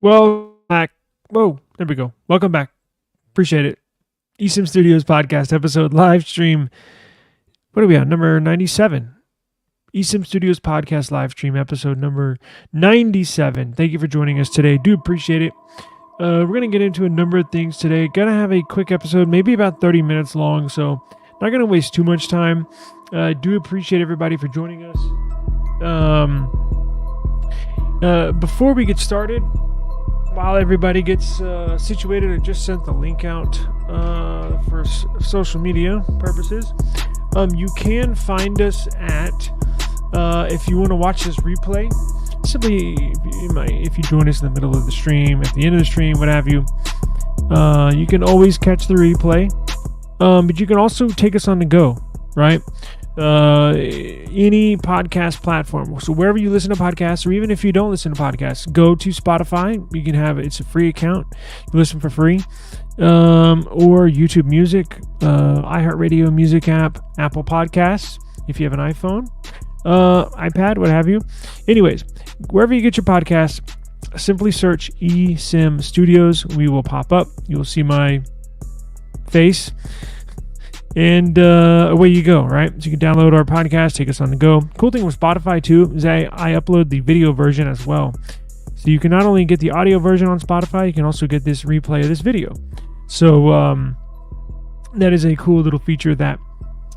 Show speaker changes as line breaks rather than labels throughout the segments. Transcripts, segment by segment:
Well, back. Whoa, there we go. Welcome back. Appreciate it. eSIM Studios podcast episode live stream. What are we on? Number 97. eSIM Studios podcast live stream episode number 97. Thank you for joining us today. Do appreciate it. We're going to get into a number of things today. Gonna have a quick episode, maybe about 30 minutes long, so not going to waste too much time. Do appreciate everybody for joining us. Before we get started, while everybody gets situated, I just sent the link out for social media purposes. You can find us at, if you want to watch this replay, simply if you join us in the middle of the stream, at the end of the stream, what have you, you can always catch the replay. But you can also take us on the go, right? Any podcast platform. So wherever you listen to podcasts, or even if you don't listen to podcasts, go to Spotify. You can have it's a free account. You listen for free. Or YouTube Music, iHeartRadio Music app, Apple Podcasts, if you have an iPhone, iPad, what have you. Anyways, wherever you get your podcasts, simply search eSIM Studios. We will pop up. You will see my face. And away you go, right? So you can download our podcast, take us on the go. Cool thing with Spotify too is I upload the video version as well. So you can not only get the audio version on Spotify, you can also get this replay of this video. So that is a cool little feature that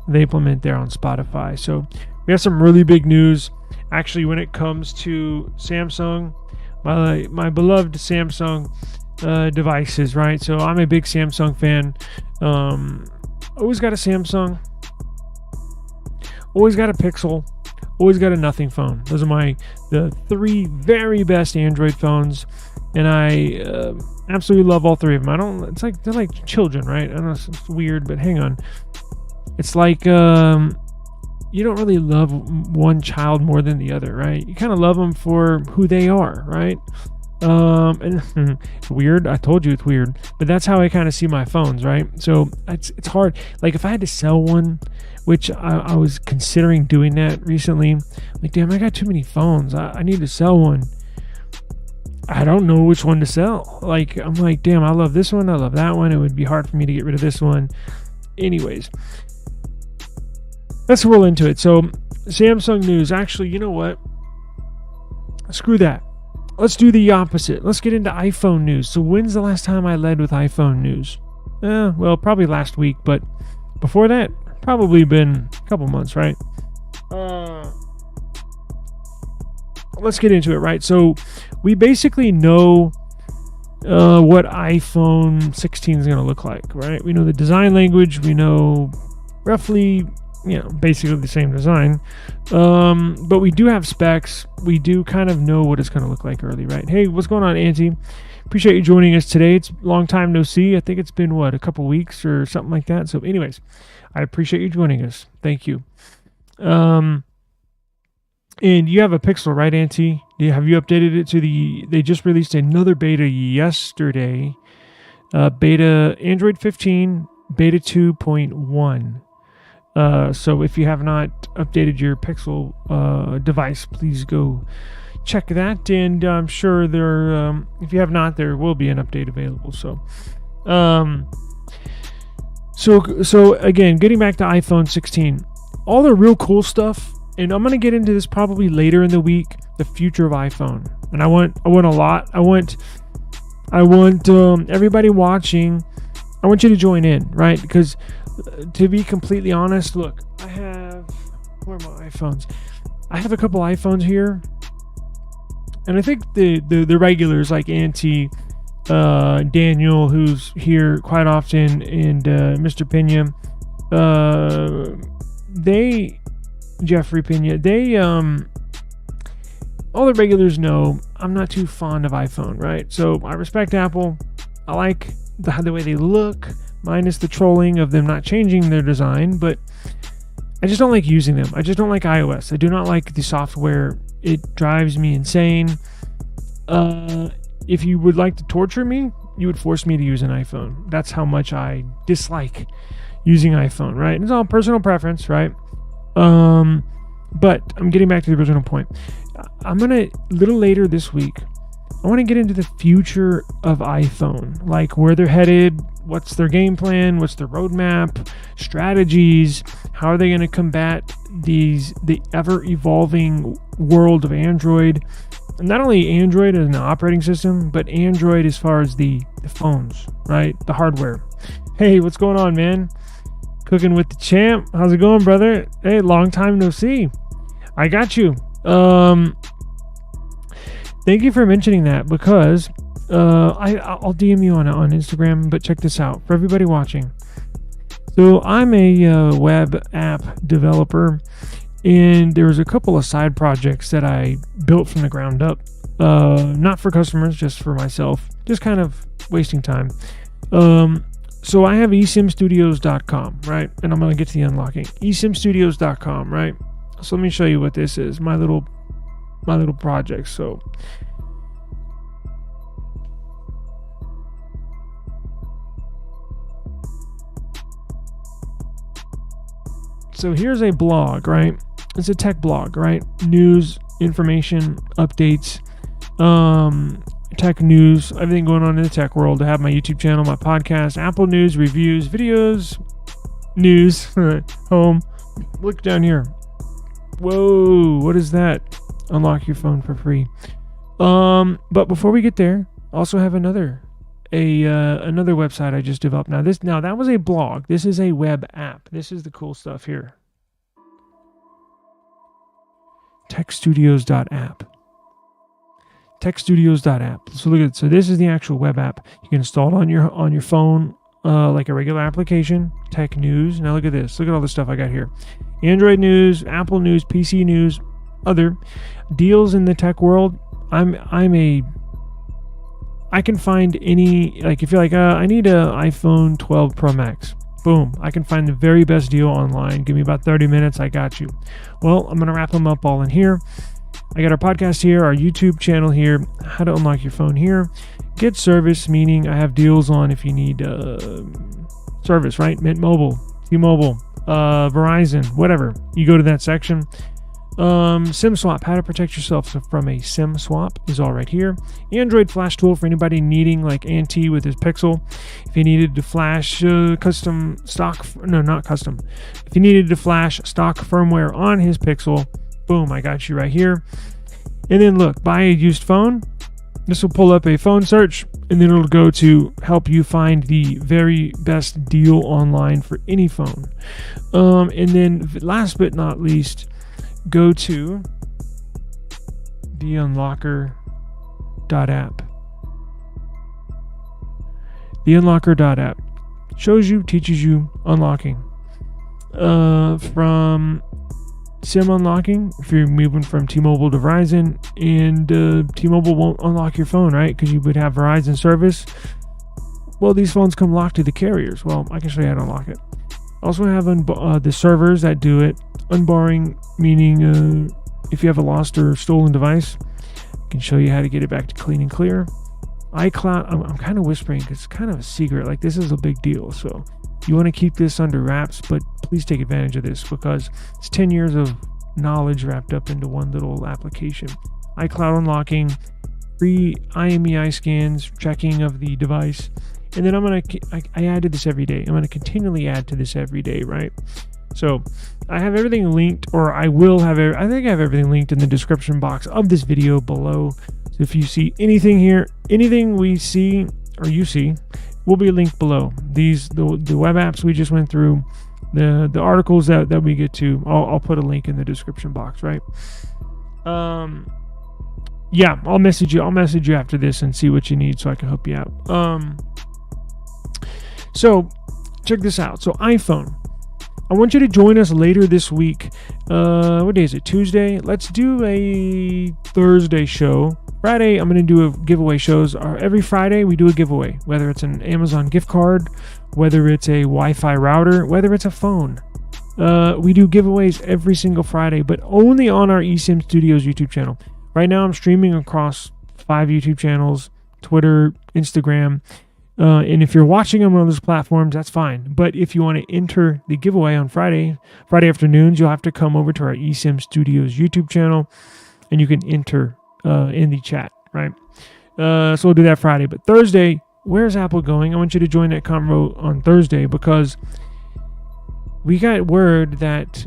they implement there on Spotify. So we have some really big news actually when it comes to Samsung, my beloved Samsung devices, right? So I'm a big Samsung fan. Always got a Samsung, always got a Pixel, always got a Nothing phone. Those are the three very best Android phones, and I absolutely love all three of them. It's like they're like children, right? I don't know, it's weird, but hang on. It's like you don't really love one child more than the other, right? You kind of love them for who they are, right? And it's weird. I told you it's weird, but that's how I kind of see my phones, right? So it's hard. Like if I had to sell one, which I was considering doing that recently, like, damn, I got too many phones. I need to sell one. I don't know which one to sell. Like, I'm like, damn, I love this one. I love that one. It would be hard for me to get rid of this one. Anyways, let's roll into it. So Samsung news, actually, you know what? Screw that. Let's do the opposite. Let's get into iPhone news. So when's the last time I led with iPhone news? Well, probably last week, but before that, probably been a couple months, right? Let's get into it, right? So we basically know what iPhone 16 is going to look like, right? We know the design language. We know roughly, basically the same design. But we do have specs. We do kind of know what it's going to look like early, right? Hey, what's going on, Auntie? Appreciate you joining us today. It's a long time no see. I think it's been, a couple weeks or something like that. So anyways, I appreciate you joining us. Thank you. And you have a Pixel, right, Auntie? Have you updated it to they just released another beta yesterday. Beta Android 15, beta 2.1. So if you have not updated your Pixel device, please go check that. And I'm sure if you have not, there will be an update available. So again, getting back to iPhone 16, all the real cool stuff, and I'm gonna get into this probably later in the week. The future of iPhone, and I want a lot. I want everybody watching. I want you to join in, right? Because to be completely honest, look, where are my iPhones? I have a couple iPhones here, and I think the regulars like Auntie, Daniel, who's here quite often, and Mr. Pena, Jeffrey Pena, all the regulars know I'm not too fond of iPhone, right? So I respect Apple. I like the way they look, minus the trolling of them not changing their design, but I just don't like using them. I just don't like iOS. I do not like the software. It drives me insane. If you would like to torture me, you would force me to use an iPhone. That's how much I dislike using iPhone, right? It's all personal preference, right? But I'm getting back to the original point. I'm going to, a little later this week, I want to get into the future of iPhone, like where they're headed, what's their game plan, what's their roadmap, strategies, how are they going to combat the ever-evolving world of Android. Not only Android as an operating system, but Android as far as the phones, right? The hardware. Hey, what's going on, man? Cooking with the champ. How's it going, brother? Hey, long time no see. I got you. Thank you for mentioning that, because I'll DM you on Instagram, but check this out for everybody watching. So I'm a web app developer, and there was a couple of side projects that I built from the ground up, not for customers, just for myself, just kind of wasting time. So I have eSIMstudios.com, right? And I'm going to get to the unlocking. eSIMstudios.com, right? So let me show you what this is, my little project. So here's a blog, right? It's a tech blog, right? News, information, updates, tech news, everything going on in the tech world. I have my YouTube channel, my podcast, Apple News, reviews, videos, news, home. Look down here. Whoa, what is that? Unlock your phone for free. But before we get there, I also have another website I just developed. Now that was a blog. This is a web app. This is the cool stuff here. TechStudios.app. TechStudios.app. So look at it. So this is the actual web app. You can install it on your phone, like a regular application. Tech news. Now look at this. Look at all the stuff I got here. Android news, Apple news, PC news, other deals in the tech world. I can find any, like if you're like, I need a iPhone 12 Pro Max. Boom. I can find the very best deal online. Give me about 30 minutes. I got you. Well, I'm going to wrap them up all in here. I got our podcast here, our YouTube channel here, how to unlock your phone here. Get service, meaning I have deals on if you need service, right? Mint Mobile, T-Mobile, Verizon, whatever. You go to that section. SIM swap, how to protect yourself from a SIM swap is all right here. Android flash tool for anybody needing, like Anti with his Pixel. If you needed to flash if you needed to flash stock firmware on his Pixel, boom, I got you right here. And then look, buy a used phone. This will pull up a phone search, and then it'll go to help you find the very best deal online for any phone. And then last but not least, go to theunlocker.app. Theunlocker.app teaches you unlocking. From SIM unlocking, if you're moving from T-Mobile to Verizon, and T-Mobile won't unlock your phone, right? Because you would have Verizon service. Well, these phones come locked to the carriers. Well, I can show you how to unlock it. Also have the servers that do it. Unbarring, meaning if you have a lost or stolen device, I can show you how to get it back to clean and clear. iCloud, I'm kind of whispering because it's kind of a secret. Like, this is a big deal. So you want to keep this under wraps, but please take advantage of this because it's 10 years of knowledge wrapped up into one little application. iCloud unlocking, free IMEI scans, checking of the device. And then I add to this every day. I'm going to continually add to this every day, right? So I have everything linked, or I will have it. I think I have everything linked in the description box of this video below. So if you see anything here, anything we see or you see, will be linked below. The web apps we just went through, the articles that we get to, I'll put a link in the description box, right? Yeah, I'll message you after this and see what you need so I can help you out. So check this out. So iPhone. I want you to join us later this week. What day is it? Tuesday? Let's do a Thursday show. Friday, I'm going to do a giveaway shows. Every Friday, we do a giveaway, whether it's an Amazon gift card, whether it's a Wi-Fi router, whether it's a phone. We do giveaways every single Friday, but only on our eSIM Studios YouTube channel. Right now, I'm streaming across 5 YouTube channels, Twitter, Instagram. And if you're watching on one of those platforms, that's fine. But if you want to enter the giveaway on Friday afternoons, you'll have to come over to our eSIM Studios YouTube channel, and you can enter in the chat, right? So we'll do that Friday. But Thursday, where's Apple going? I want you to join that convo on Thursday because we got word that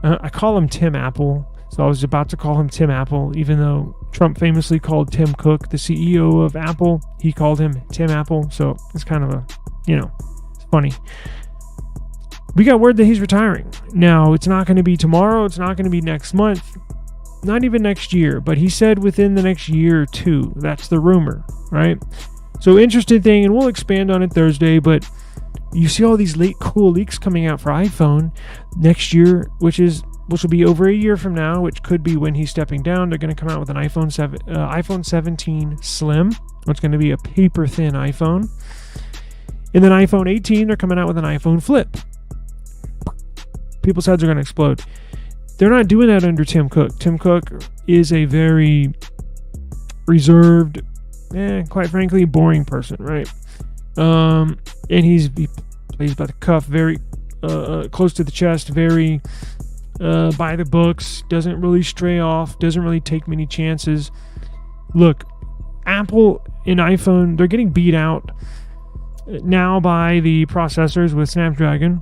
I call him Tim Apple. So I was about to call him Tim Apple, even though Trump famously called Tim Cook, the CEO of Apple. He called him Tim Apple. So it's kind of it's funny. We got word that he's retiring. Now, it's not going to be tomorrow. It's not going to be next month. Not even next year. But he said within the next year or two. That's the rumor, right? So interesting thing, and we'll expand on it Thursday, but you see all these cool leaks coming out for iPhone next year, which will be over a year from now, which could be when he's stepping down. They're going to come out with an iPhone 17 Slim, which is going to be a paper-thin iPhone. And then iPhone 18, they're coming out with an iPhone Flip. People's heads are going to explode. They're not doing that under Tim Cook. Tim Cook is a very reserved, quite frankly, boring person, right? And he plays by the cuff, very close to the chest, very by the books, doesn't really stray off, doesn't really take many chances. Look, Apple and iPhone, they're getting beat out now by the processors with Snapdragon,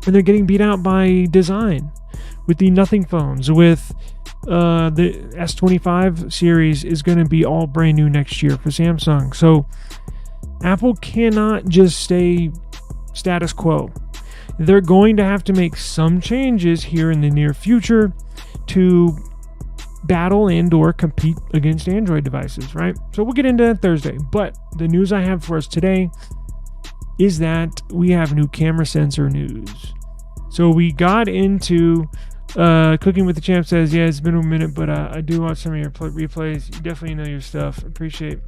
and they're getting beat out by design with the nothing phones. With the S25 series is going to be all brand new next year for Samsung. So Apple cannot just stay status quo. They're going to have to make some changes here in the near future to battle and or compete against Android devices, right? So we'll get into that Thursday. But the news I have for us today is that we have new camera sensor news. So we got into Cooking with the Champ says, yeah, it's been a minute, but I do watch some of your replays. You definitely know your stuff. Appreciate it.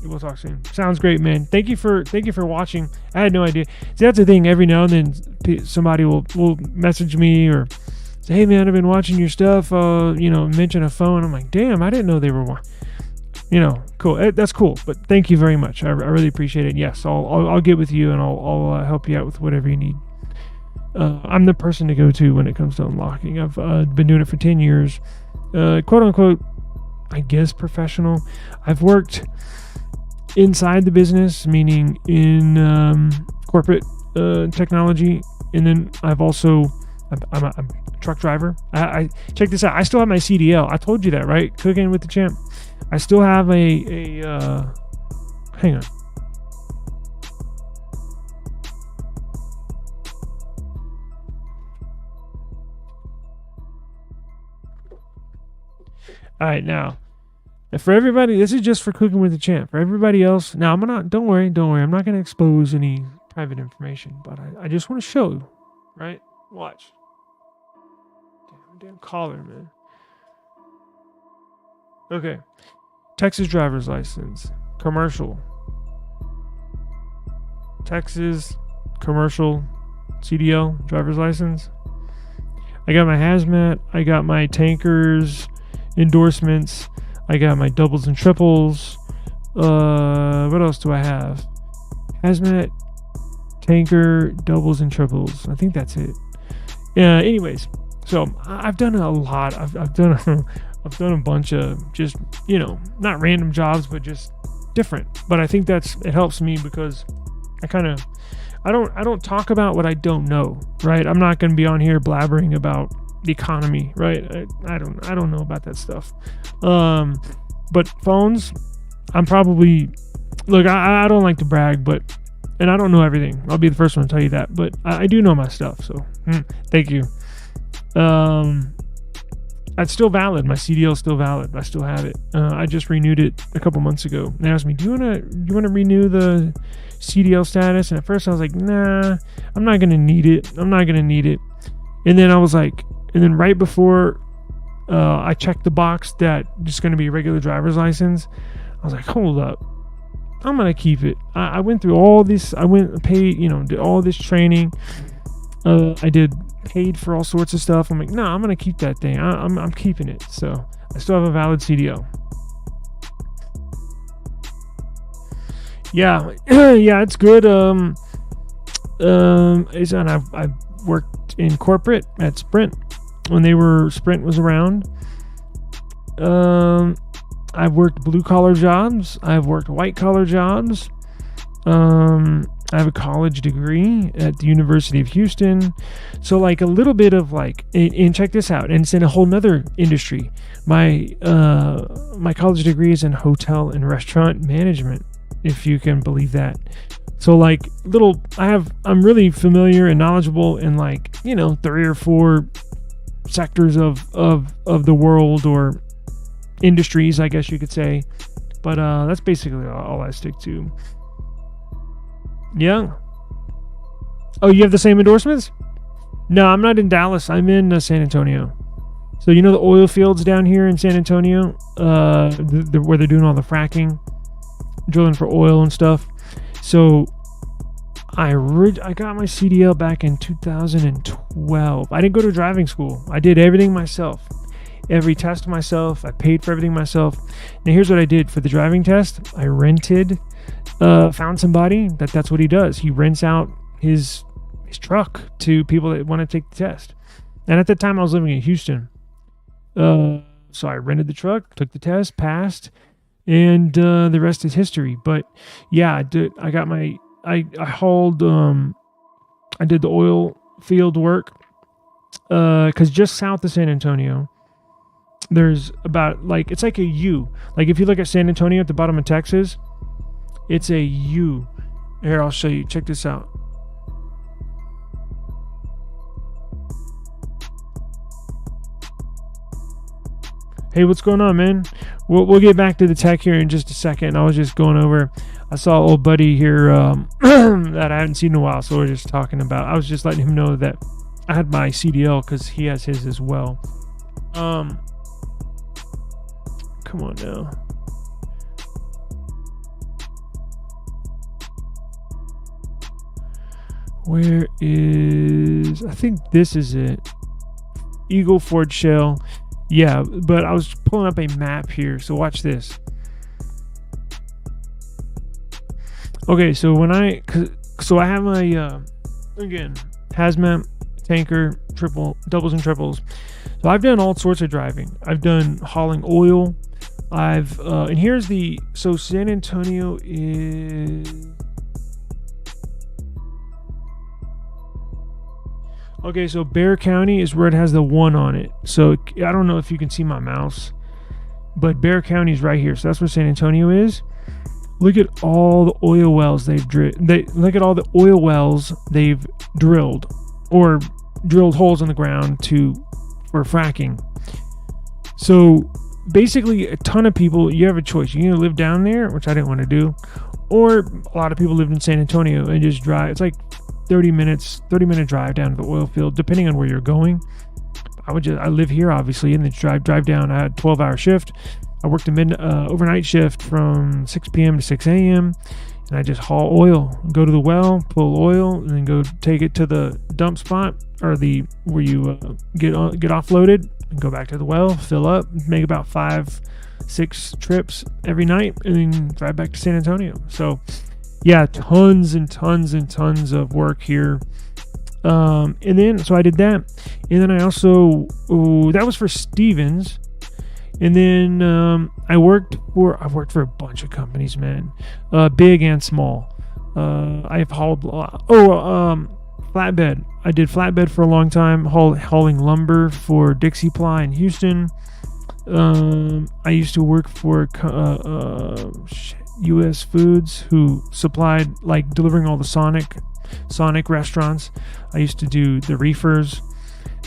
We'll talk soon. Sounds great, man. Thank you for watching. I had no idea. See, that's the thing. Every now and then, somebody will message me or say, "Hey, man, I've been watching your stuff." Mention a phone. I'm like, "Damn, I didn't know they were." Cool. That's cool. But thank you very much. I really appreciate it. Yes, I'll get with you and I'll help you out with whatever you need. I'm the person to go to when it comes to unlocking. I've been doing it for 10 years, quote unquote, I guess professional. I've worked inside the business, meaning in corporate technology, and then I'm a truck driver. I check this out. I still have my CDL. I told you that, right? Cooking with the Champ. I still have a hang on. All right, now, for everybody, this is just for Cooking with the Champ. For everybody else, now don't worry. I'm not going to expose any private information, but I just want to show you, right? Watch. Damn collar, man. Okay. Texas driver's license. Commercial. Texas commercial CDL driver's license. I got my hazmat. I got my tankers endorsements. I got my doubles and triples. What else do I have? Hazmat, tanker, doubles and triples. I think that's it. Anyways, so I've done a lot. I've done a bunch of just, not random jobs, but just different. But I think it helps me because I don't talk about what I don't know, right? I'm not going to be on here blabbering about the economy, right? I don't know about that stuff. But phones, I'm probably, look, I don't like to brag, and I don't know everything. I'll be the first one to tell you that, but I do know my stuff. So thank you. It's still valid. My CDL is still valid. I still have it. I just renewed it a couple months ago. They asked me, do you want to renew the CDL status? And at first I was like, nah, I'm not going to need it. And then I was like, and then right before I checked the box that just going to be a regular driver's license, I was like, hold up, I'm going to keep it. I went through all this. I paid, did all this training. I did paid for all sorts of stuff. I'm like, no, I'm going to keep that thing. I'm keeping it. So I still have a valid CDL. Yeah, it's good. And I've worked in corporate at Sprint when Sprint was around. I've worked blue collar jobs. I've worked white collar jobs. I have a college degree at the University of Houston. So like a little bit of like, and check this out, and it's in a whole nother industry. My college degree is in hotel and restaurant management, if you can believe that. So like I'm really familiar and knowledgeable in like, 3 or 4 sectors of the world, or industries, I guess you could say. But that's basically all I stick to. Yeah. Oh, you have the same endorsements? No, I'm not in Dallas. I'm in San Antonio. So the oil fields down here in San Antonio, where they're doing all the fracking, drilling for oil and stuff. So I got my CDL back in 2012. I didn't go to driving school. I did everything myself. Every test myself. I paid for everything myself. Now here's what I did for the driving test. I rented, found somebody that's what he does. He rents out his truck to people that want to take the test. And at the time I was living in Houston. So I rented the truck, took the test, passed, and the rest is history. But yeah, I did the oil field work, because just south of San Antonio, there's about it's like a U. Like if you look at San Antonio at the bottom of Texas, it's a U. Here, I'll show you. Check this out. Hey, what's going on, man? We'll get back to the tech here in just a second. I was just going over. I saw an old buddy here that I hadn't seen in a while, so we're just talking about. I was just letting him know that I had my CDL because he has his as well. Come on now. Where is... I think this is it. Eagle Ford Shell. Yeah, but I was pulling up a map here, so watch this. Okay, so I have my again, hazmat, tanker, doubles and triples. So I've done all sorts of driving. I've done hauling oil. And here's so San Antonio is... Okay, so Bexar County is where it has the 1 on it. So I don't know if you can see my mouse, but Bexar County is right here. So that's where San Antonio is. Look at all the oil wells they've drilled. Look at all the oil wells they've drilled, or drilled holes in the ground for fracking. So basically, a ton of people. You have a choice. You can live down there, which I didn't want to do, or a lot of people lived in San Antonio and just drive. It's like 30-minute drive down to the oil field, depending on where you're going. I live here, obviously, and then drive down. I had a 12-hour shift. I worked a overnight shift from 6 p.m. to 6 a.m. and I just haul oil, go to the well, pull oil, and then go take it to the dump spot, or where you get offloaded, and go back to the well, fill up, make about 5-6 trips every night, and then drive back to San Antonio. So yeah, tons and tons and tons of work here. And then, so I did that. And then I also, that was for Stevens. And then I've worked for a bunch of companies, man. Big and small. I've hauled flatbed. I did flatbed for a long time, hauling lumber for Dixie Ply in Houston. I used to work for U.S. Foods, who supplied, delivering all the Sonic restaurants. I used to do the reefers,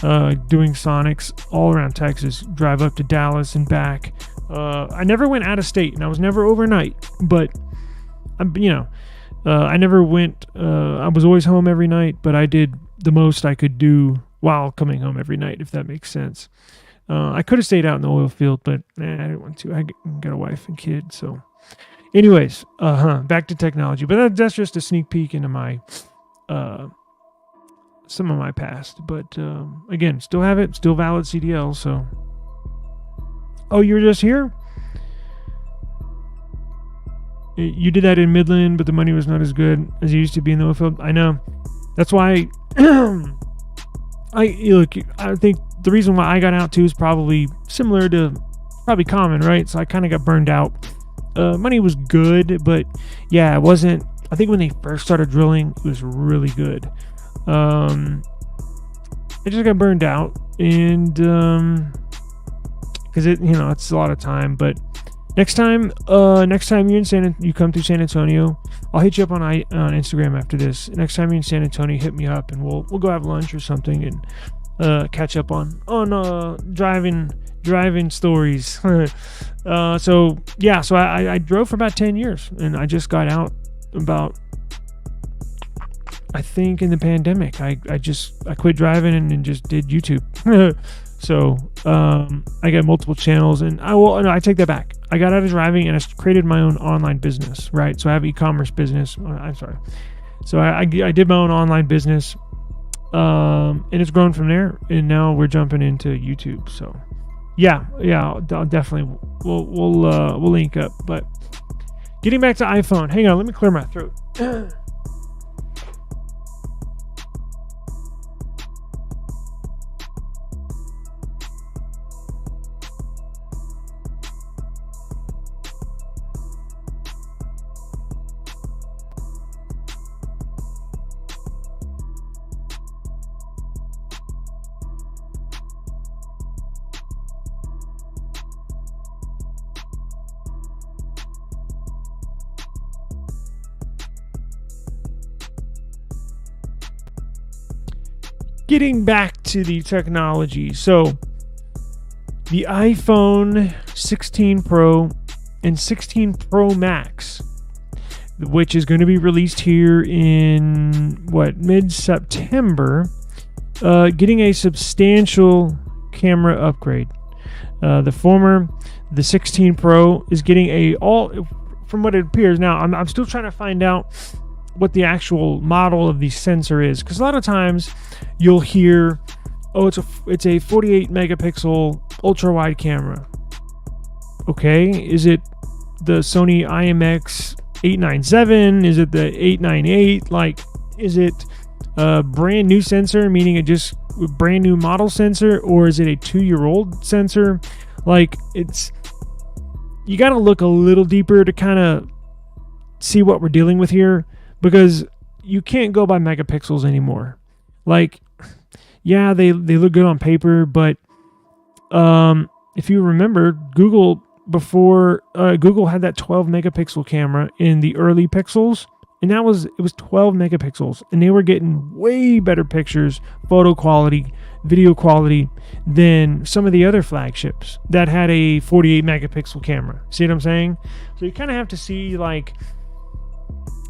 doing Sonics all around Texas, drive up to Dallas and back. I never went out of state, and I was never overnight, but I never went, I was always home every night, but I did the most I could do while coming home every night, if that makes sense. I could have stayed out in the oil field, but I didn't want to. I got a wife and kid, so... Anyways, back to technology. But that's just a sneak peek into my some of my past. But again, still have it, still valid CDL. So, oh, you were just here? You did that in Midland, but the money was not as good as it used to be in the oil field. I know. That's why I think the reason why I got out too is probably similar to probably common, right? So I kind of got burned out. Money was good, but yeah, it wasn't. I think when they first started drilling, it was really good. I just got burned out, and because it's a lot of time. But next time you come through San Antonio, I'll hit you up on Instagram after this. Next time you're in San Antonio, hit me up, and we'll go have lunch or something and catch up on driving stories. So I drove for about 10 years, and I just got out about, I think, in the pandemic. I quit driving and just did YouTube. So I got multiple channels, and I take that back. I got out of driving and I created my own online business, right? So I have e-commerce business. I'm sorry. So I did my own online business, and it's grown from there. And now we're jumping into YouTube. So yeah, I'll definitely we'll link up. But getting back to iPhone, hang on, let me clear my throat. Getting back to the technology, so the iPhone 16 Pro and 16 Pro Max, which is going to be released here in mid-September, getting a substantial camera upgrade. The 16 Pro is getting from what it appears now. I'm still trying to find out what the actual model of the sensor is, because a lot of times you'll hear, it's a 48 megapixel ultra wide camera. Okay, is it the Sony IMX 897? Is it the 898? Like, is it a brand new sensor, meaning it just a brand new model sensor, or is it a 2-year-old sensor? Like, you got to look a little deeper to kind of see what we're dealing with here, because you can't go by megapixels anymore. Like, yeah, they look good on paper, but if you remember, Google had that 12 megapixel camera in the early Pixels, and it was 12 megapixels, and they were getting way better pictures, photo quality, video quality than some of the other flagships that had a 48 megapixel camera. See what I'm saying? So you kind of have to see, like,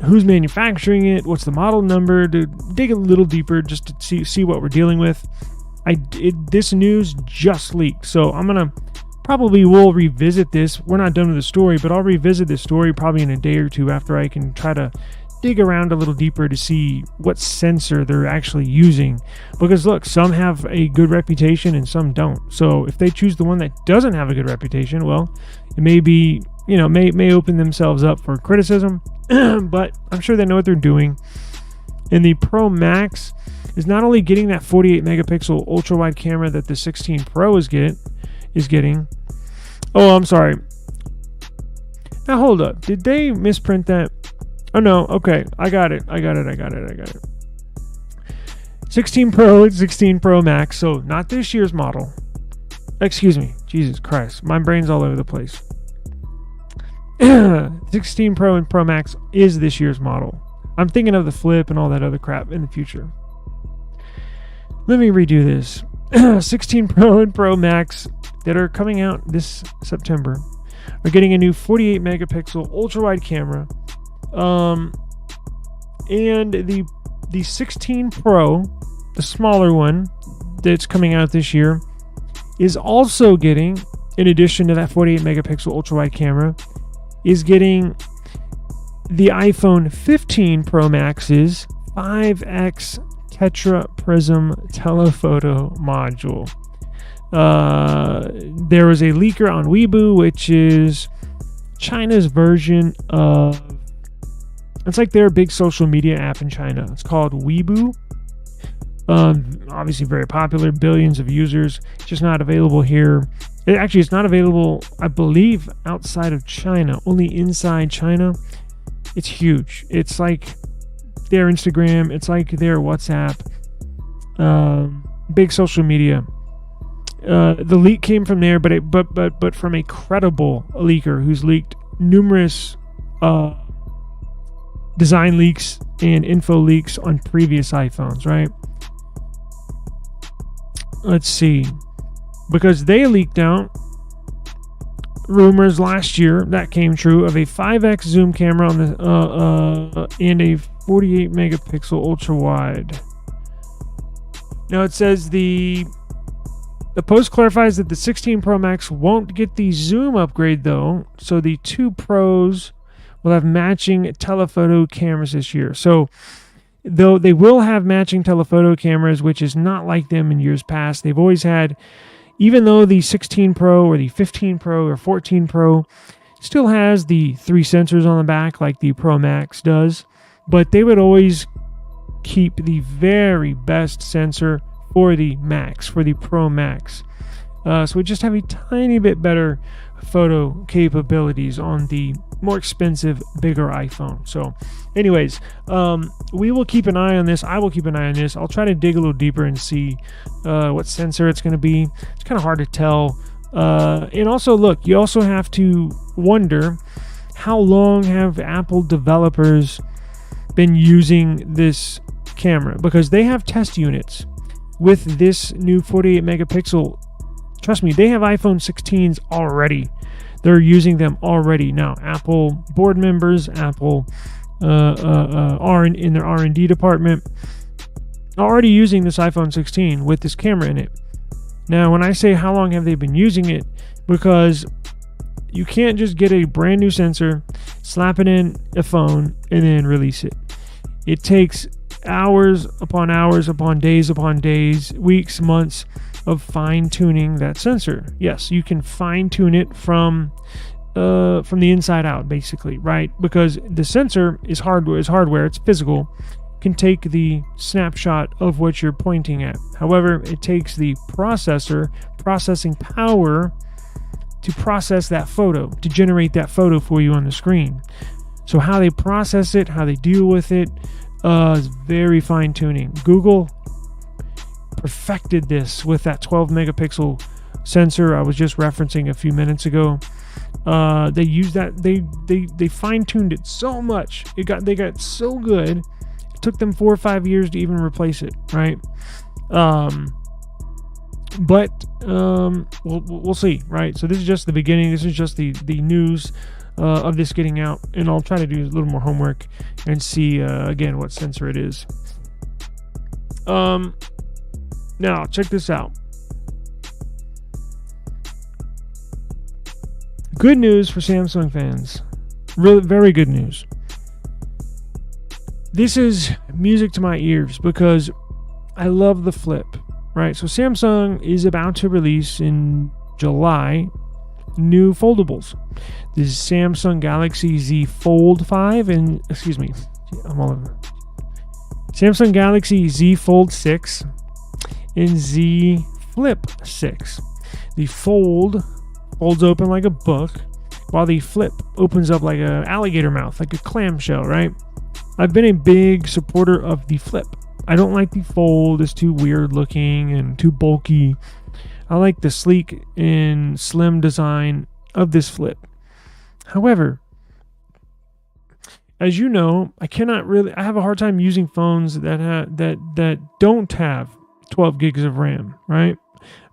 who's manufacturing it, what's the model number, to dig a little deeper just to see what we're dealing with. This news just leaked, so we'll revisit this. We're not done with the story, but I'll revisit this story probably in a day or two after I can try to dig around a little deeper to see what sensor they're actually using. Because look, some have a good reputation and some don't. So if they choose the one that doesn't have a good reputation, well, it may be, may open themselves up for criticism. But I'm sure they know what they're doing. And the Pro Max is not only getting that 48 megapixel ultra wide camera that the 16 Pro is getting. Oh, I'm sorry. Now hold up. Did they misprint that? Oh no. Okay, I got it. 16 Pro and 16 Pro Max. So not this year's model. Excuse me. Jesus Christ. My brain's all over the place. 16 Pro and Pro Max is this year's model. I'm thinking of the Flip and all that other crap in the future. Let me redo this. 16 Pro and Pro Max that are coming out this September are getting a new 48 megapixel ultra wide camera. And the 16 Pro, the smaller one that's coming out this year, is also getting, in addition to that 48 megapixel ultra wide camera, is getting the iPhone 15 Pro Max's 5x Tetra Prism telephoto module. There was a leaker on Weibo, which is China's version of, it's like their big social media app in China. It's called Weibo. Obviously very popular, billions of users. It's just not available here It's not available, I believe, outside of China, only inside China. It's huge. It's like their Instagram. It's like their WhatsApp. Big social media. The leak came from there, but from a credible leaker who's leaked numerous design leaks and info leaks on previous iPhones, right? Let's see. Because they leaked out rumors last year that came true of a 5x zoom camera on the and a 48 megapixel ultra wide. Now it says the post clarifies that the 16 Pro Max won't get the zoom upgrade though, so the 2 Pros will have matching telephoto cameras this year. So though they will have matching telephoto cameras, which is not like them in years past. They've always had, even though the 16 Pro or the 15 Pro or 14 Pro still has the 3 sensors on the back like the Pro Max does, but they would always keep the very best sensor for the Max, for the Pro Max. So we just have a tiny bit better photo capabilities on the more expensive, bigger iPhone. So anyways, we will keep an eye on this. I will keep an eye on this. I'll try to dig a little deeper and see what sensor it's going to be. It's kind of hard to tell. And also, look, you also have to wonder, how long have Apple developers been using this camera? Because they have test units with this new 48 megapixel. Trust me, they have iPhone 16s already. They're using them already now. Apple board members, Apple in their R&D department, are already using this iPhone 16 with this camera in it. Now, when I say how long have they been using it, because you can't just get a brand new sensor, slap it in a phone, and then release it. It takes hours upon days, weeks, months of fine-tuning that sensor. Yes, you can fine-tune it from the inside out, basically, right? Because the sensor is hardware, it's physical, can take the snapshot of what you're pointing at. However, it takes the processing power to process that photo, to generate that photo for you on the screen. So how they process it, how they deal with it, is very fine-tuning. Google perfected this with that 12 megapixel sensor I was just referencing a few minutes ago. They used that, they fine-tuned it so much. They got so good. It took them 4 or 5 years to even replace it, right? But we'll see, right? So this is just the beginning. This is just the news of this getting out, and I'll try to do a little more homework and see again what sensor it is. Now check this out. Good news for Samsung fans. Really, very good news. This is music to my ears because I love the Flip, right? So Samsung is about to release in July new foldables. This is Samsung Galaxy Z Fold 5 and, Samsung Galaxy Z Fold 6 and Z Flip 6. The Fold folds open like a book, while the Flip opens up like an alligator mouth, like a clamshell, right? I've been a big supporter of the Flip. I don't like the Fold. It's too weird looking and too bulky. I like the sleek and slim design of this Flip. However, as you know, I have a hard time using phones that don't have 12 gigs of RAM, right?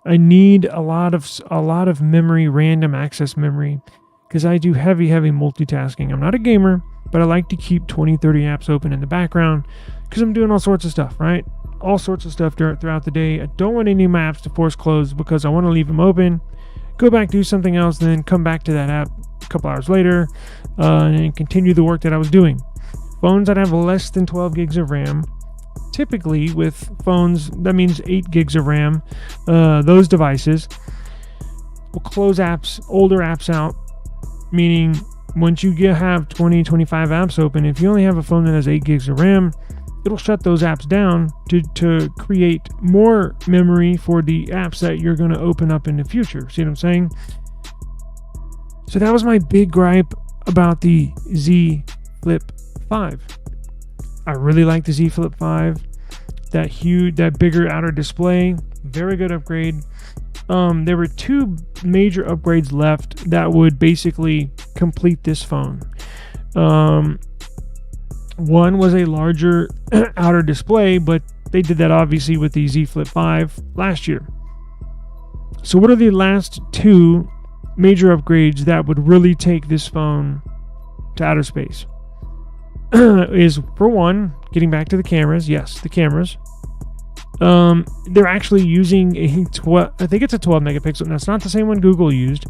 I need a lot of memory, random access memory, because I do heavy multitasking. I'm not a gamer, but I like to keep 20, 30 apps open in the background because I'm doing all sorts of stuff, right? All sorts of stuff throughout the day. I don't want any of my apps to force close because I want to leave them open, go back, do something else, and then come back to that app a couple hours later and continue the work that I was doing. Phones that have less than 12 gigs of RAM, typically with phones, that means 8 gigs of RAM, those devices will close older apps out, meaning once you have 20, 25 apps open, if you only have a phone that has 8 gigs of RAM, it'll shut those apps down to create more memory for the apps that you're going to open up in the future. See what I'm saying? So that was my big gripe about the Z Flip 5. I really like the Z Flip 5. That bigger outer display, very good upgrade. There were two major upgrades left that would basically complete this phone. One was a larger outer display, but they did that obviously with the Z Flip 5 last year. So what are the last two major upgrades that would really take this phone to outer space? Is, for one, getting back to the cameras. Yes, the cameras. They're actually using I think it's a 12 megapixel. Now, it's not the same one Google used,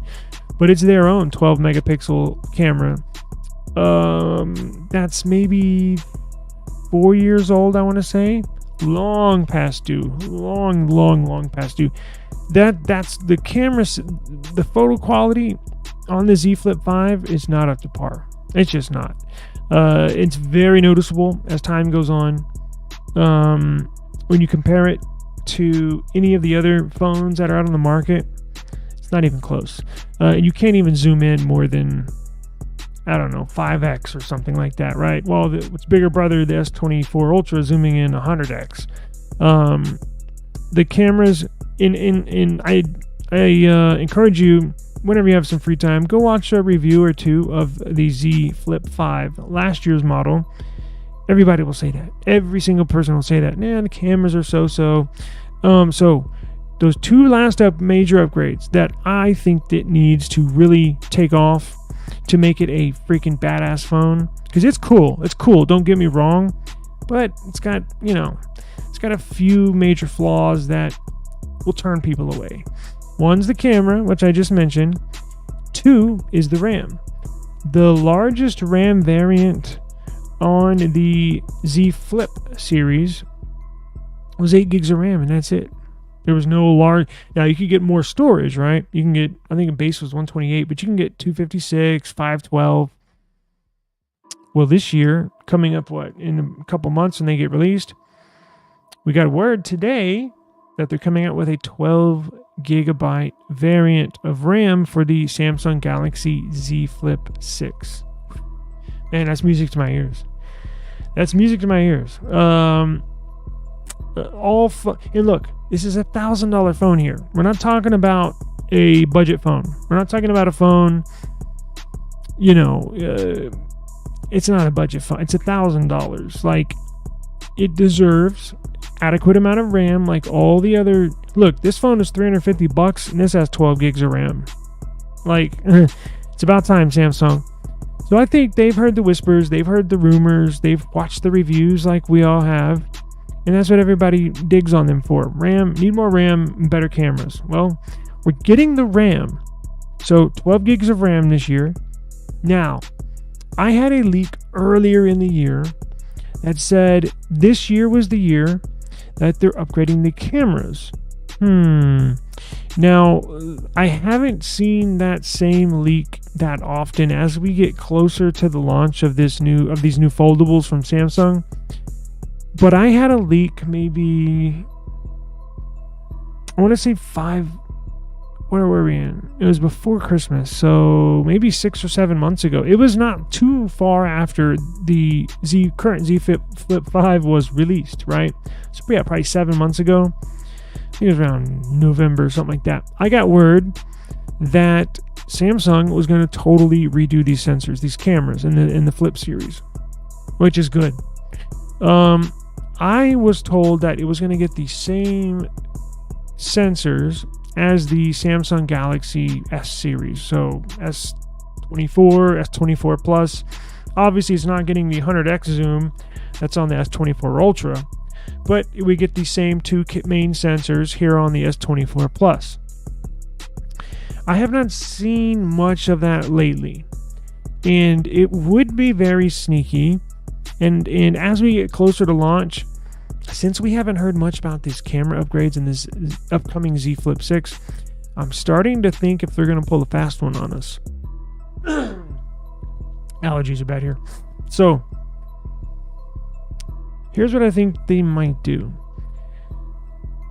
but it's their own 12 megapixel camera. That's maybe 4 years old, I want to say. Long past due. Long past due. That's the cameras. The photo quality on the Z Flip 5 is not up to par. It's just not. It's very noticeable as time goes on. When you compare it to any of the other phones that are out on the market, it's not even close. You can't even zoom in more than, I don't know, 5x or something like that, right? Well, its bigger brother, the S24 Ultra, zooming in 100x. The cameras, I encourage you, whenever you have some free time, go watch a review or two of the Z Flip 5, last year's model. Everybody will say that. Every single person will say that. The cameras are so-so. So those two last major upgrades that I think that needs to really take off to make it a freaking badass phone, because it's cool. It's cool. Don't get me wrong, but it's got a few major flaws that will turn people away. One's the camera, which I just mentioned. Two is the RAM. The largest RAM variant on the Z Flip series was 8 gigs of RAM, and that's it. There was no large. Now, you could get more storage, right? You can get, I think the base was 128, but you can get 256, 512. Well, this year, coming up, in a couple months when they get released, we got word today that they're coming out with a 12 gigabyte variant of RAM for the Samsung Galaxy Z Flip 6. Man, that's music to my ears. That's music to my ears. And look, this is $1,000 phone here. We're not talking about a budget phone. We're not talking about a phone, it's not a budget phone. It's $1,000. Like, it deserves adequate amount of RAM like all the other. Look, this phone is $350 and this has 12 gigs of RAM. Like, it's about time, Samsung. So I think they've heard the whispers, they've heard the rumors, they've watched the reviews like we all have, and that's what everybody digs on them for. RAM, need more RAM and better cameras. Well, we're getting the RAM. So 12 gigs of RAM this year. Now, I had a leak earlier in the year that said this year was the year that they're upgrading the cameras. Now, I haven't seen that same leak that often as we get closer to the launch of these new foldables from Samsung. But I had a leak maybe, I want to say where were we in? It was before Christmas, so maybe 6 or 7 months ago. It was not too far after the current Z Flip 5 was released, right? So yeah, probably 7 months ago. I think it was around November, something like that. I got word that Samsung was going to totally redo these sensors, these cameras in the Flip series, which is good. I was told that it was going to get the same sensors as the Samsung Galaxy S series, so S24, S24 Plus. Obviously, it's not getting the 100x zoom that's on the S24 Ultra, but we get the same two main sensors here on the S24 Plus. I have not seen much of that lately, and it would be very sneaky. And as we get closer to launch, since we haven't heard much about these camera upgrades in this upcoming Z Flip 6, I'm starting to think if they're going to pull a fast one on us. Allergies are bad here. So, Here's what I think they might do.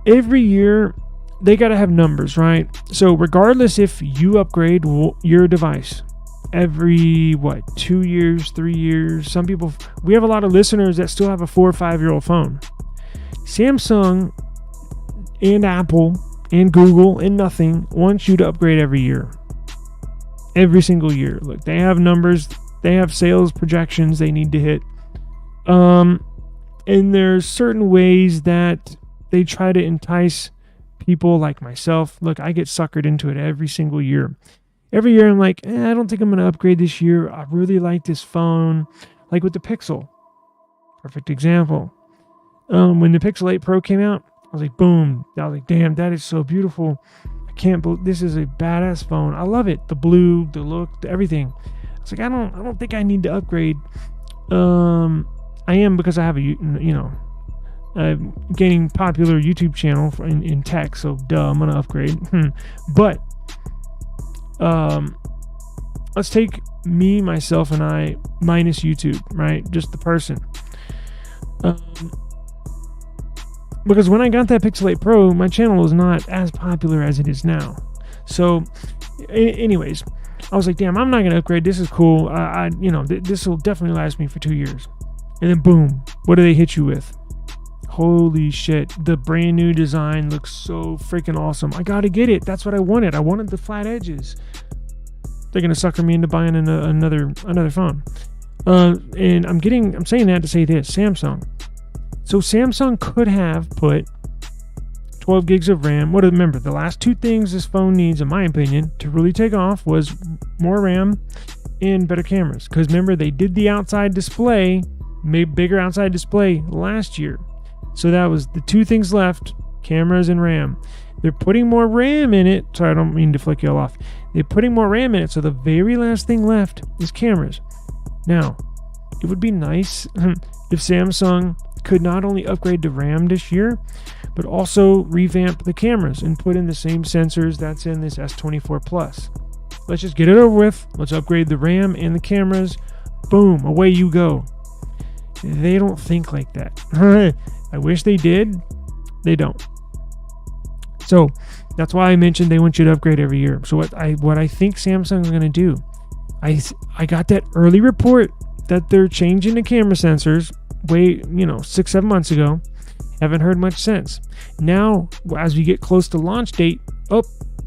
Every year, they got to have numbers, right? So regardless if you upgrade your device every, 2 years, 3 years, some people, we have a lot of listeners that still have a 4 or 5-year-old phone. Samsung and Apple and Google and nothing wants you to upgrade every year. Every single year. Look, they have numbers, they have sales projections they need to hit. And there's certain ways that they try to entice people like myself. Look, I get suckered into it every single year. Every year I'm like, I don't think I'm going to upgrade this year. I really like this phone. Like with the Pixel. Perfect example. When the Pixel 8 Pro came out, I was like, boom. I was like, damn, that is so beautiful. I can't believe this is a badass phone. I love it. The blue, the look, everything. I was like, I don't think I need to upgrade. I am, because I have a gaining popular YouTube channel in tech, so duh, I'm gonna upgrade. But let's take me, myself, and I minus YouTube, right? Just the person. Because when I got that Pixel 8 Pro, my channel was not as popular as it is now. So, anyways, I was like, damn, I'm not gonna upgrade. This is cool. This will definitely last me for 2 years. And then boom, what do they hit you with? Holy shit, the brand new design looks so freaking awesome. I gotta get it. That's what I wanted. I wanted the flat edges. They're gonna sucker me into buying another phone. And I'm saying that to say this, Samsung. So Samsung could have put 12 gigs of RAM. Remember, the last two things this phone needs, in my opinion, to really take off was more RAM and better cameras. Because remember, they did the outside display, made bigger outside display last year. So that was the two things left, cameras and RAM. They're putting more RAM in it. Sorry, I don't mean to flick you all off. They're putting more RAM in it. So the very last thing left is cameras. Now, it would be nice if Samsung could not only upgrade the RAM this year, but also revamp the cameras and put in the same sensors that's in this S24 Plus. Let's just get it over with. Let's upgrade the RAM and the cameras. Boom, away you go. They don't think like that. I wish they did. They don't. So that's why I mentioned they want you to upgrade every year. So what I think Samsung is going to do, I got that early report that they're changing the camera sensors 6-7 months ago. Haven't heard much since. Now, as we get close to launch date,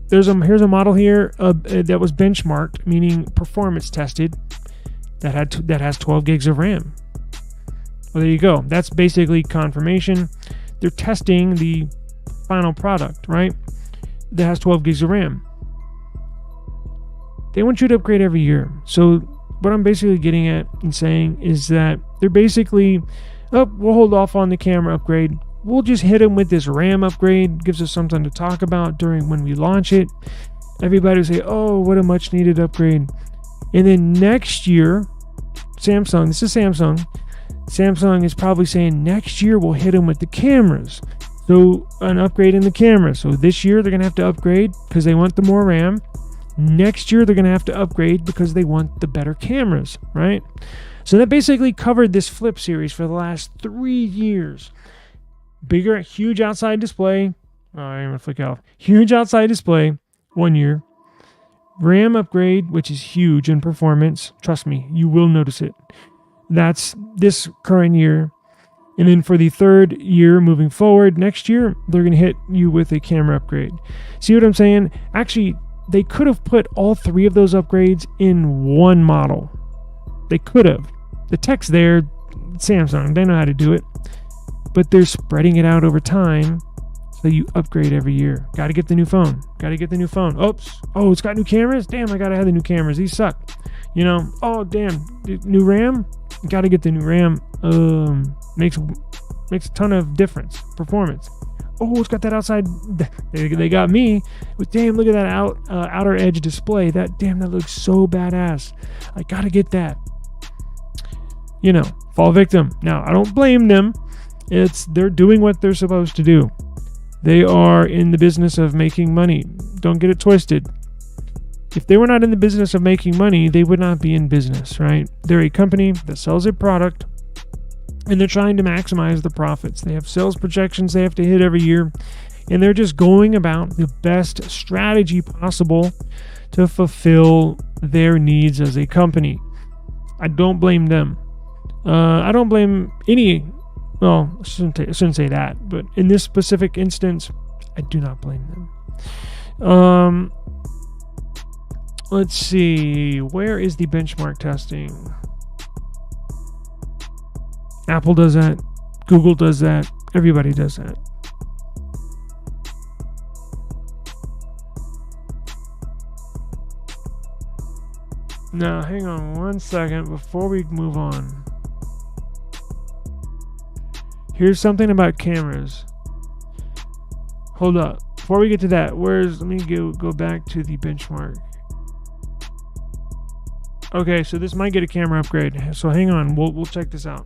here's a model here that was benchmarked, meaning performance tested, that has 12 gigs of RAM. Well, there you go. That's basically confirmation. They're testing the final product, right? That has 12 gigs of RAM. They want you to upgrade every year. So what I'm basically getting at and saying is that they're basically, we'll hold off on the camera upgrade. We'll just hit them with this RAM upgrade. Gives us something to talk about when we launch it. Everybody will say, oh, what a much needed upgrade. And then next year, Samsung is probably saying next year we'll hit them with the cameras. So an upgrade in the camera. So this year they're going to have to upgrade because they want the more RAM. Next year they're going to have to upgrade because they want the better cameras, right? So that basically covered this Flip series for the last 3 years. Bigger, huge outside display. Oh, I'm going to flick off. Huge outside display, 1 year. RAM upgrade, which is huge in performance. Trust me, you will notice it. That's this current year. And then for the third year moving forward, next year, they're going to hit you with a camera upgrade. See what I'm saying? Actually, they could have put all three of those upgrades in one model. They could have. The tech's there. Samsung, they know how to do it. But they're spreading it out over time so you upgrade every year. Got to get the new phone. Oops. Oh, it's got new cameras? Damn, I got to have the new cameras. These suck. Oh, damn. New RAM? Got to get the new RAM. Makes a ton of difference. Performance. Oh, it's got that outside. They got me. Damn, look at that outer edge display. That looks so badass. I got to get that. Fall victim. Now, I don't blame them. They're doing what they're supposed to do. They are in the business of making money. Don't get it twisted. If they were not in the business of making money, they would not be in business, right? They're a company that sells a product and they're trying to maximize the profits. They have sales projections they have to hit every year, and they're just going about the best strategy possible to fulfill their needs as a company. I don't blame them. I don't blame any. Well, I shouldn't say that, but in this specific instance, I do not blame them. Let's see. Where is the benchmark testing? Apple does that. Google does that. Everybody does that. Now, hang on one second before we move on. Here's something about cameras. Hold up. Before we get to that, let me go back to the benchmark. Okay, so this might get a camera upgrade. So hang on, we'll check this out.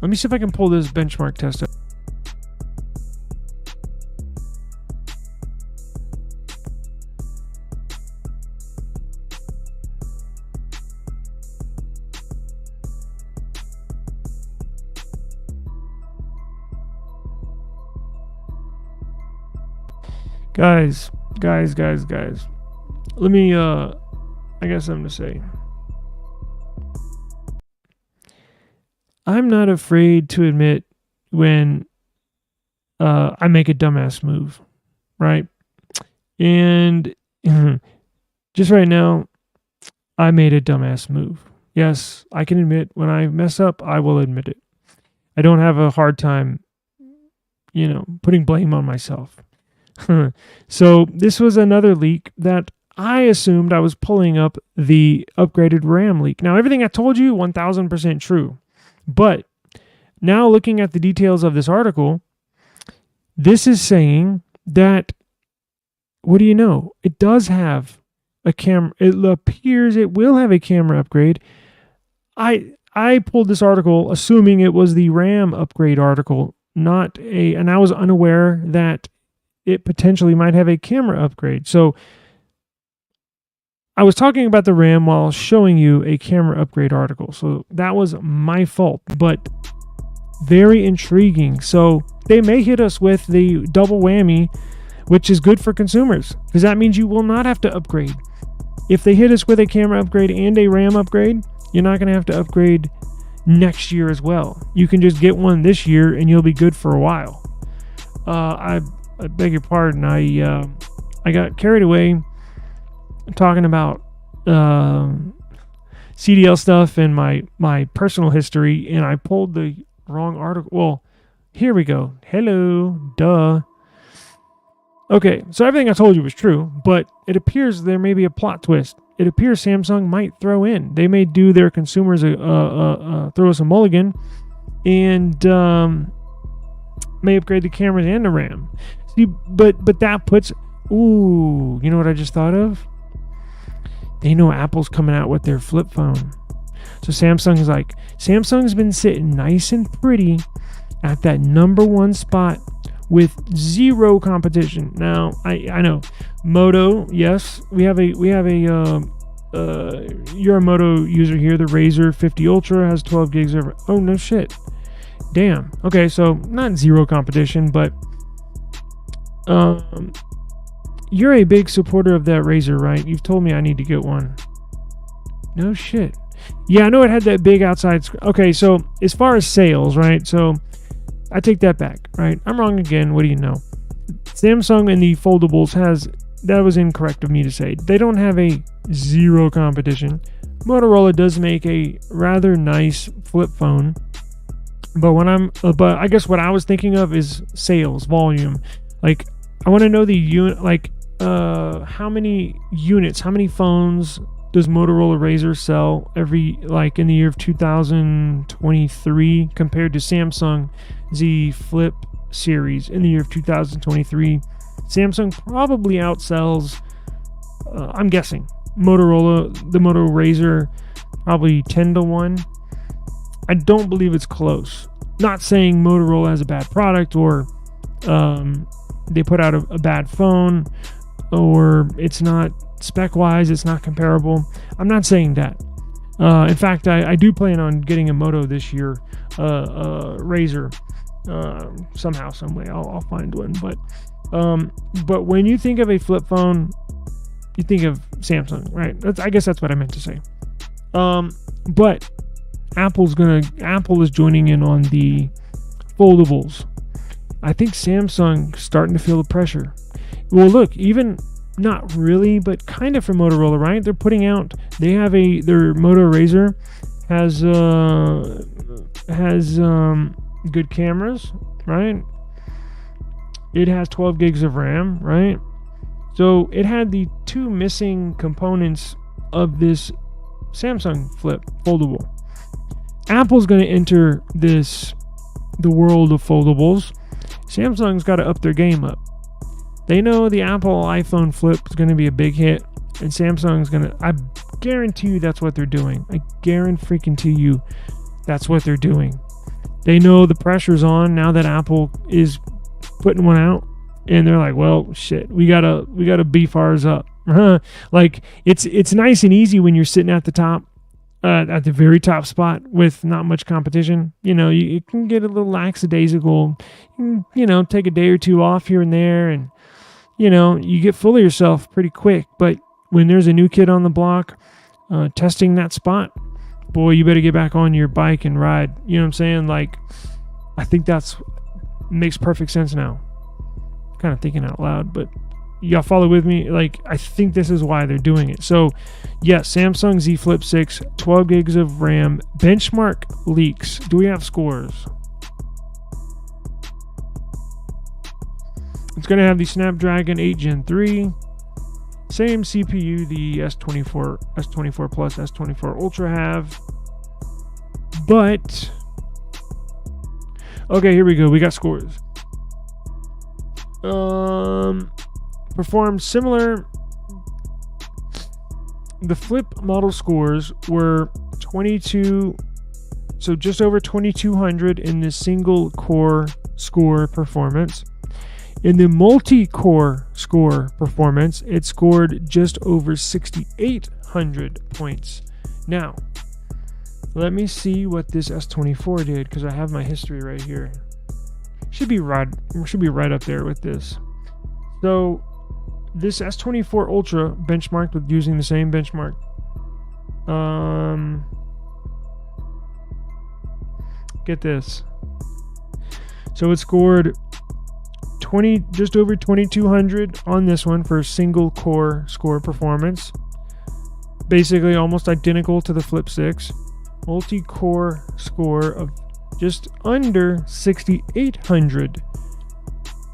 Let me see if I can pull this benchmark test up. Guys. Let me, I got something to say. I'm not afraid to admit when I make a dumbass move, right? And just right now, I made a dumbass move. Yes, I can admit when I mess up, I will admit it. I don't have a hard time, putting blame on myself. So this was another leak that I assumed I was pulling up the upgraded RAM leak. Now, everything I told you, 1000% true. But now looking at the details of this article, this is saying that, what do you know? It does have a camera. It appears it will have a camera upgrade. I pulled this article assuming it was the RAM upgrade article, and I was unaware that it potentially might have a camera upgrade. So I was talking about the RAM while showing you a camera upgrade article. So that was my fault, but very intriguing. So they may hit us with the double whammy, which is good for consumers because that means you will not have to upgrade. If they hit us with a camera upgrade and a RAM upgrade, you're not going to have to upgrade next year as well. You can just get one this year and you'll be good for a while. I beg your pardon. I got carried away talking about CDL stuff and my personal history, and I pulled the wrong article. Well, here we go. Hello, duh. Okay, so everything I told you was true, but it appears there may be a plot twist. It appears Samsung might throw in. They may do their consumers throw us a mulligan, and may upgrade the cameras and the RAM. See, but that puts. Ooh, you know what I just thought of? They know Apple's coming out with their flip phone. So Samsung's been sitting nice and pretty at that number one spot with zero competition. Now, I know Moto, yes, we have a you're a Moto user here. The Razr 50 Ultra has 12 gigs of. Oh no shit. Damn. Okay, so not zero competition, but you're a big supporter of that Razr, right? You've told me I need to get one. No shit. Yeah, I know it had that big outside okay, so as far as sales, right? So I take that back, right? I'm wrong again. What do you know? Samsung and the foldables that was incorrect of me to say. They don't have a zero competition. Motorola does make a rather nice flip phone. But but I guess what I was thinking of is sales volume. Like, I want to know the unit, like, how many units, how many phones does Motorola Razr sell in the year of 2023 compared to Samsung Z Flip series in the year of 2023? Samsung probably outsells, I'm guessing, the Moto Razr probably 10-1. I don't believe it's close. Not saying Motorola has a bad product or they put out a bad phone or it's not spec-wise, it's not comparable. I'm not saying that. In fact, I do plan on getting a Moto this year, Razor, somehow, some way. I'll find one. But when you think of a flip phone, you think of Samsung, right? I guess that's what I meant to say. But Apple is joining in on the foldables. I think Samsung starting to feel the pressure. Well, look, even not really, but kind of for Motorola, right? They're putting out. They have their Moto Razr has good cameras, right? It has 12 gigs of RAM, right? So it had the two missing components of this Samsung Flip foldable. Apple's going to enter the world of foldables. Samsung's got to up their game up. They know the Apple iPhone Flip is going to be a big hit, and Samsung's going to, I guarantee you that's what they're doing. I guarantee you that's what they're doing. They know the pressure's on now that Apple is putting one out, and they're like, well, shit, we gotta beef ours up. Like it's nice and easy when you're sitting at the top, at the very top spot with not much competition. You know, you can get a little lackadaisical, you know, take a day or two off here and there, and you know, you get full of yourself pretty quick. But when there's a new kid on the block testing that spot, boy, you better get back on your bike and ride. You know what I'm saying? Like, I think that's makes perfect sense now. Kind of thinking out loud, but y'all follow with me? Like, I think this is why they're doing it. So, yes, Samsung Z Flip 6, 12 gigs of RAM, benchmark leaks. Do we have scores? It's going to have the Snapdragon 8 Gen 3, same CPU the S24 Plus, S24 Ultra have. But, okay, here we go. We got scores. Performed similar. The Flip model scores were 22, so just over 2200 in the single core score performance. In the multi-core score performance, it scored just over 6800 points. Now, let me see what this S24 did, because I have my history right here. Should be right up there with this. So this S24 Ultra benchmarked with using the same benchmark. Get this. So it scored just over 2200 on this one for single core score performance. Basically almost identical to the Flip 6. Multi-core score of just under 6,800.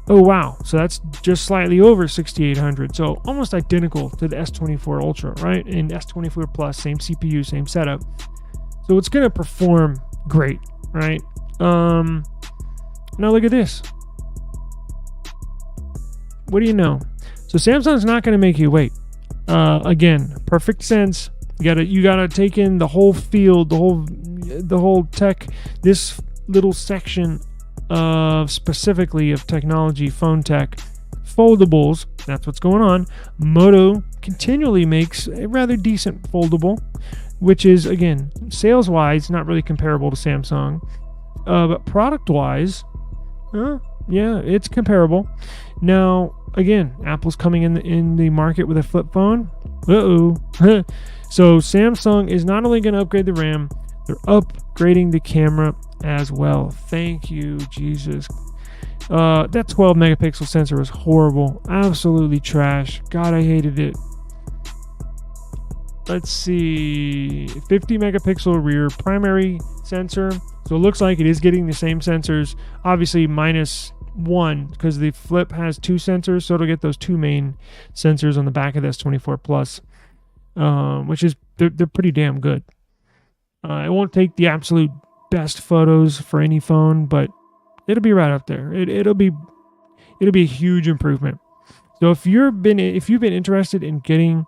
Oh wow, so that's just slightly over 6,800. So almost identical to the S24 Ultra, right? And S24 Plus, same CPU, same setup. So it's gonna perform great, right? Now look at this. What do you know? So Samsung's not gonna make you wait. Again, perfect sense. You gotta take in the whole field, the whole tech, this little section of specifically of technology, phone tech, foldables. That's what's going on. Moto continually makes a rather decent foldable, which is, again, sales wise not really comparable to Samsung, but product wise, yeah, it's comparable. Now, again, Apple's coming in the market with a flip phone. So Samsung is not only going to upgrade the RAM, they're upgrading the camera as well. Thank you, Jesus. That 12 megapixel sensor was horrible. Absolutely trash. God, I hated it. Let's see. 50 megapixel rear primary sensor. So it looks like it is getting the same sensors. Obviously minus one, because the Flip has two sensors, so it'll get those two main sensors on the back of the S24 Plus, which is they're pretty damn good. It won't take the absolute best photos for any phone, but it'll be right up there. It'll be a huge improvement. So if you've been interested in getting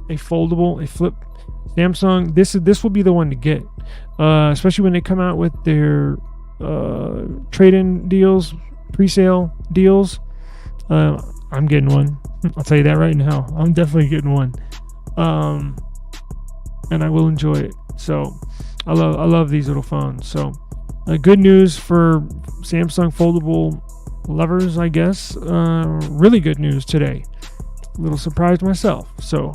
a foldable, a Flip, Samsung, this will be the one to get, especially when they come out with their trade-in deals, pre-sale deals. I'm getting one. I'll tell you that right now. I'm definitely getting one. and I will enjoy it. So I love these little phones. So good news for Samsung foldable lovers, I guess. Really good news today. A little surprised myself. So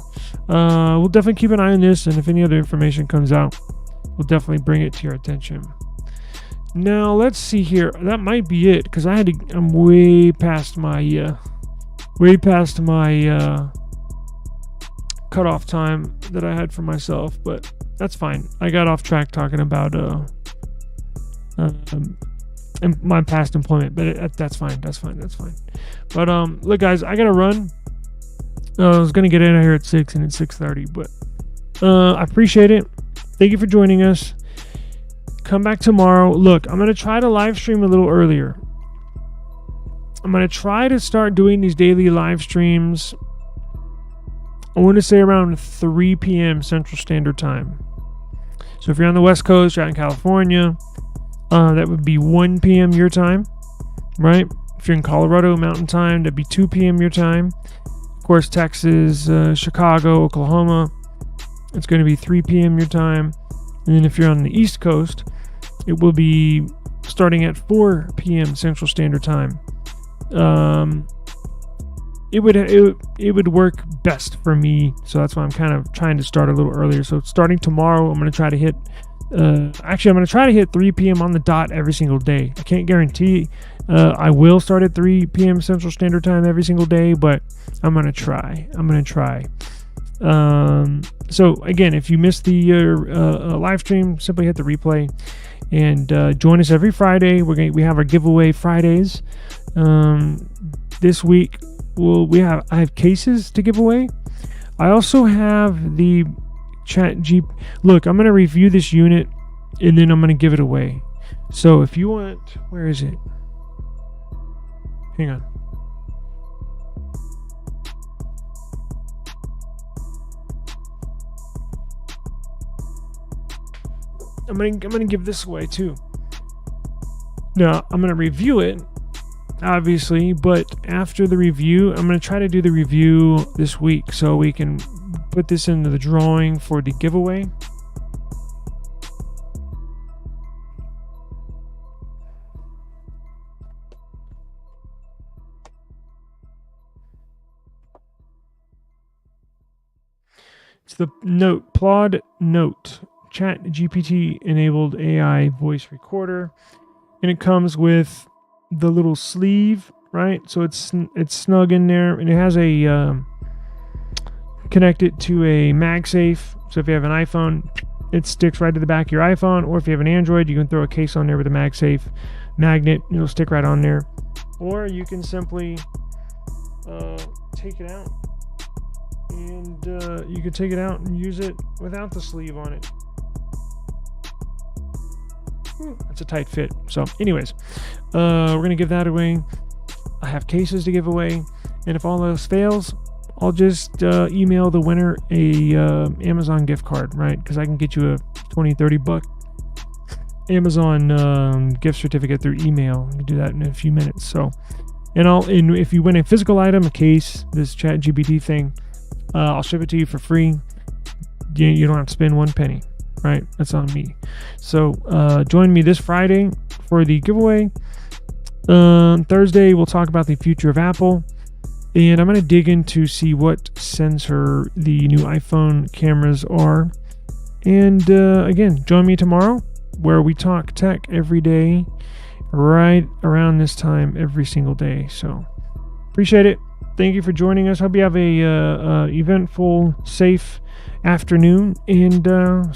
we'll definitely keep an eye on this, and if any other information comes out, we'll definitely bring it to your attention. Now let's see here. That might be it, because I'm way past my cutoff time that I had for myself, but that's fine. I got off track talking about my past employment, but that's fine. But look, guys, I gotta run. I was gonna get in here at 6, and it's 6:30, but I appreciate it. Thank you for joining us. Come back tomorrow. Look, I'm going to try to live stream a little earlier. I'm going to try to start doing these daily live streams. I want to say around 3 p.m. Central Standard Time. So if you're on the West Coast, you're out in California, that would be 1 p.m. your time, right? If you're in Colorado Mountain Time, that'd be 2 p.m. your time. Of course, Texas, Chicago, Oklahoma, it's going to be 3 p.m. your time. And then if you're on the East Coast, it will be starting at 4 p.m. Central Standard Time. It would work best for me, so that's why I'm kind of trying to start a little earlier. So starting tomorrow, I'm going to try to hit. I'm going to try to hit 3 p.m. on the dot every single day. I can't guarantee I will start at 3 p.m. Central Standard Time every single day, but I'm going to try. So again, if you missed the live stream, simply hit the replay and join us every Friday. We have our giveaway Fridays. This week I have cases to give away. I also have the Chat G. Look, I'm gonna review this unit and then I'm gonna give it away. So if you want, where is it? Hang on. I'm gonna give this away too. Now I'm gonna review it, obviously, but after the review, I'm gonna try to do the review this week so we can put this into the drawing for the giveaway. It's the Plod Note. Chat GPT enabled AI voice recorder, and it comes with the little sleeve, right? So it's snug in there, and it has a connected to a MagSafe. So if you have an iPhone, it sticks right to the back of your iPhone, or if you have an Android, you can throw a case on there with a MagSafe magnet, it'll stick right on there. Or you can simply take it out, and you can take it out and use it without the sleeve on it. That's a tight fit. So anyways, we're going to give that away. I have cases to give away. And if all else fails, I'll just email the winner a Amazon gift card, right? Because I can get you a $20-30 Amazon gift certificate through email. I can do that in a few minutes. So, and if you win a physical item, a case, this Chat GPT thing, I'll ship it to you for free. You don't have to spend one penny. Right, that's on me. So join me this Friday for the giveaway. Thursday we'll talk about the future of Apple, and I'm going to dig into see what sensor the new iPhone cameras are. And again, join me tomorrow where we talk tech every day, right around this time every single day. So appreciate it. Thank you for joining us. Hope you have a eventful, safe afternoon, and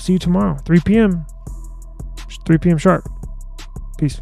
see you tomorrow, 3 p.m. 3 p.m. sharp. Peace.